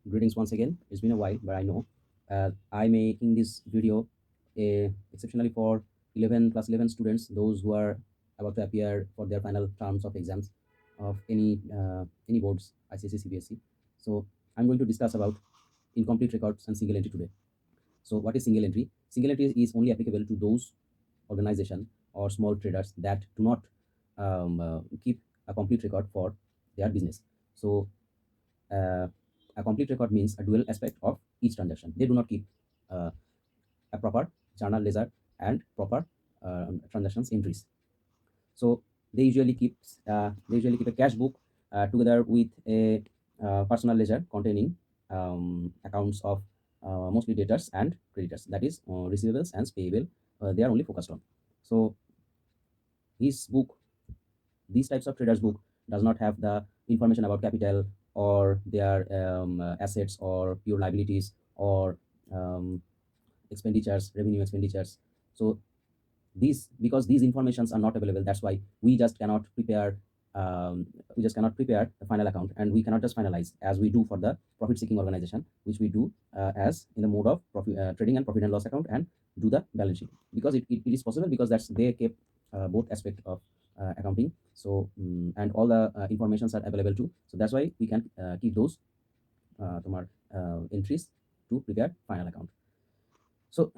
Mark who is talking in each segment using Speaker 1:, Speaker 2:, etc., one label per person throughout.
Speaker 1: Greetings once again. It's been a while, but I know I'm making this video exceptionally for 11 plus 11 students, those who are about to appear for their final terms of exams of any boards, ICSE, CBSE. So I'm going to discuss about incomplete records and single entry today. So what is single entry? Single entry is only applicable to those organization or small traders that do not keep a complete record for their business. So uh, a complete record means a dual aspect of each transaction. They do not keep uh, a proper journal ledger and proper transactions entries. So they usually keep a cash book together with a personal ledger containing accounts of mostly debtors and creditors. That is receivables and payable. They are only focused on. So his book, these types of traders book does not have the information about capital or their assets or pure liabilities or um, expenditures, revenue expenditures. So these, because these informations are not available, that's why um, we just cannot prepare the final account, and we cannot just finalize as we do for the profit seeking organization, which we do as in the mode of trading and profit and loss account and do the balance sheet, because it is possible, because that's they kept both aspect of accounting. So and all the informations are available too, so that's why we can keep those entries to prepare final account. So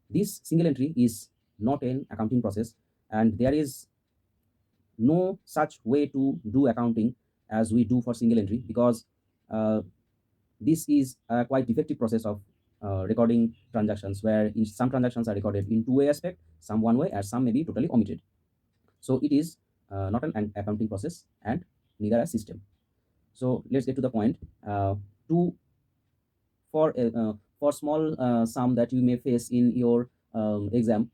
Speaker 1: this single entry is not an accounting process, and there is no such way to do accounting as we do for single entry, because uh, this is a quite defective process of recording transactions, where in some transactions are recorded in two-way aspect, some one way, and some may be totally omitted. So it is not an accounting process and neither a system. So let's get to the point. To for small sum that you may face in your exam,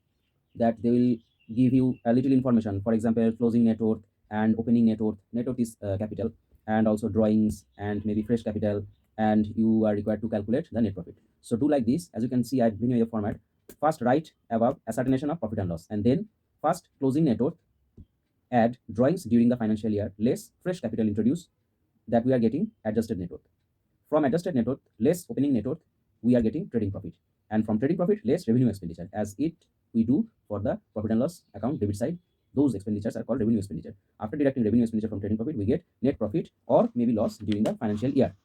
Speaker 1: that they will give you a little information. For example, closing net worth and opening net worth. Net worth is capital, and also drawings and maybe fresh capital, and you are required to calculate the net profit. So do like this. As you can see, I've given you a format. First, write above ascertaination of profit and loss, and then first closing net worth, add drawings during the financial year, less fresh capital introduced, that we are getting adjusted net worth. From adjusted net worth less opening net worth, we are getting trading profit. And from trading profit less revenue expenditure, as it we do for the profit and loss account debit side. Those expenditures are called revenue expenditure. After deducting revenue expenditure from trading profit, we get net profit or maybe loss during the financial year.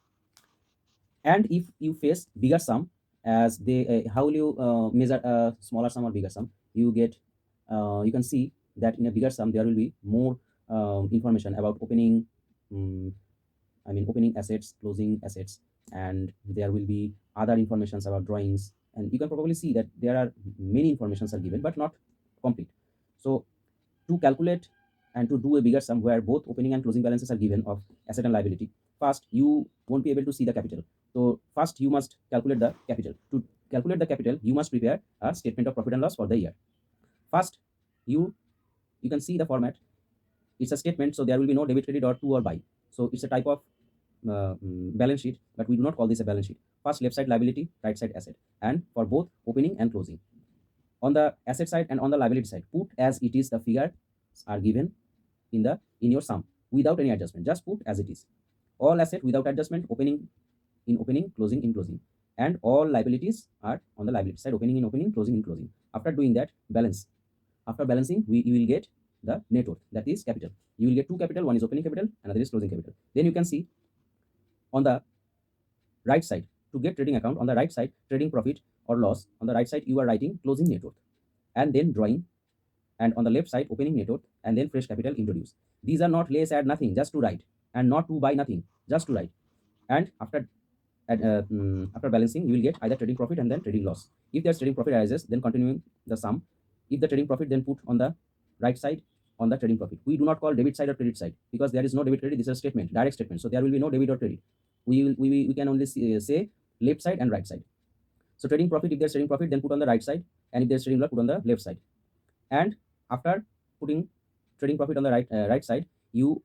Speaker 1: And if you face bigger sum, as they how will you measure a smaller sum or bigger sum? You get you can see that in a bigger sum there will be more information about opening um, opening assets, closing assets, and there will be other informations about drawings. And you can probably see that there are many informations are given, but not complete. So to calculate and to do a bigger sum where both opening and closing balances are given of asset and liability, first you won't be able to see the capital. So first you must calculate the capital. To calculate the capital, you must prepare a statement of profit and loss for the year. First, you can see the format. It's a statement, so there will be no debit, credit, or to or buy. So it's a type of balance sheet, but we do not call this a balance sheet. First, left side liability, right side asset, and for both opening and closing. On the asset side and on the liability side, put as it is, the figures are given in your sum without any adjustment. Just put as it is. All asset without adjustment, opening in opening, closing in closing, and all liabilities are on the liability side, opening in opening, closing in closing. After doing that, balance. After balancing, you will get the net worth, that is capital. You will get two capital, one is opening capital, another is closing capital. Then you can see on the right side, to get trading account, on the right side trading profit or loss, on the right side you are writing closing net worth and then drawing, and on the left side opening net worth and then fresh capital introduced. These are not less, add, nothing, just to write, and not to buy, nothing, just to write. And after balancing, you will get either trading profit and then trading loss. If there's trading profit arises, then continuing the sum. If the trading profit, then put on the right side on the trading profit. We do not call debit side or credit side, because there is no debit credit. This is a statement, direct statement, so there will be no debit or credit. We can only say left side and right side. So trading profit, if there's trading profit, then put on the right side, and if there's trading loss, put on the left side. And after putting trading profit on the right side, you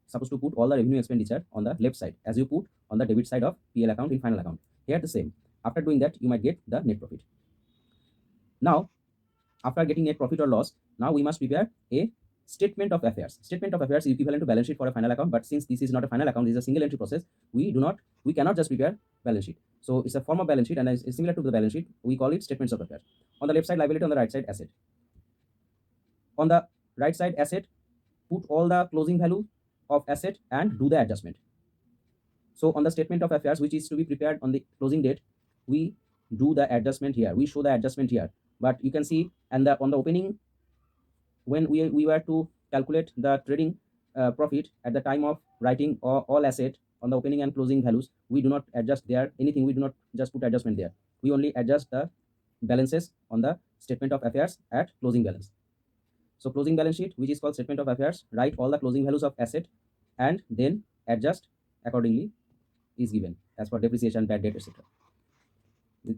Speaker 1: supposed to put all the revenue expenditure on the left side, as you put on the debit side of PL account in final account. Here the same. After doing that, you might get the net profit. Now, after getting net profit or loss, now we must prepare a statement of affairs. Statement of affairs is equivalent to balance sheet for a final account, but since this is not a final account, this is a single entry process, we do not We cannot just prepare balance sheet. So it's a form of balance sheet and it's similar to the balance sheet. We call it statements of affairs. On the left side liability, on the right side asset. On the right side asset, put all the closing value of asset and do the adjustment. So on the statement of affairs, which is to be prepared on the closing date, we do the adjustment here. We show the adjustment here. But you can see, and on the opening, when we were to calculate the trading profit at the time of writing all asset on the opening and closing values, we do not adjust there anything. We do not just put adjustment there. We only adjust the balances on the statement of affairs at closing balance. So closing balance sheet, which is called statement of affairs, write all the closing values of asset and then adjust accordingly is given as per depreciation, bad debt, etc.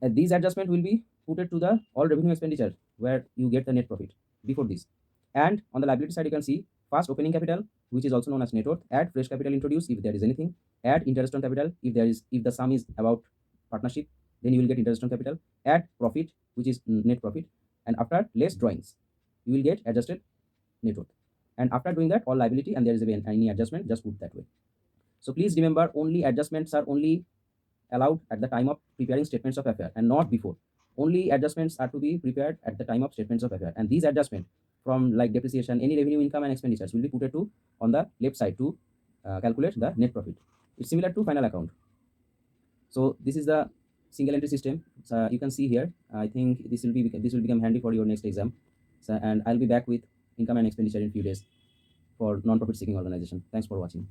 Speaker 1: These adjustment will be put to the all revenue expenditure where you get the net profit before this. And on the liability side, you can see first opening capital, which is also known as net worth. Add fresh capital introduced if there is anything. Add interest on capital if the sum is about partnership, then you will get interest on capital. Add profit, which is net profit, and after less drawings, you will get adjusted net worth. And after doing that, all liability and there is any adjustment, just put that way. So please remember, only adjustments are only allowed at the time of preparing statements of affair and not before. Only adjustments are to be prepared at the time of statements of affair, and these adjustments from like depreciation, any revenue, income, and expenditures will be put to on the left side to calculate the net profit. It's similar to final account. So this is the single entry system. So you can see here. I think this will become handy for your next exam. So, and I'll be back with income and expenditure in few days for non-profit seeking organization. Thanks for watching.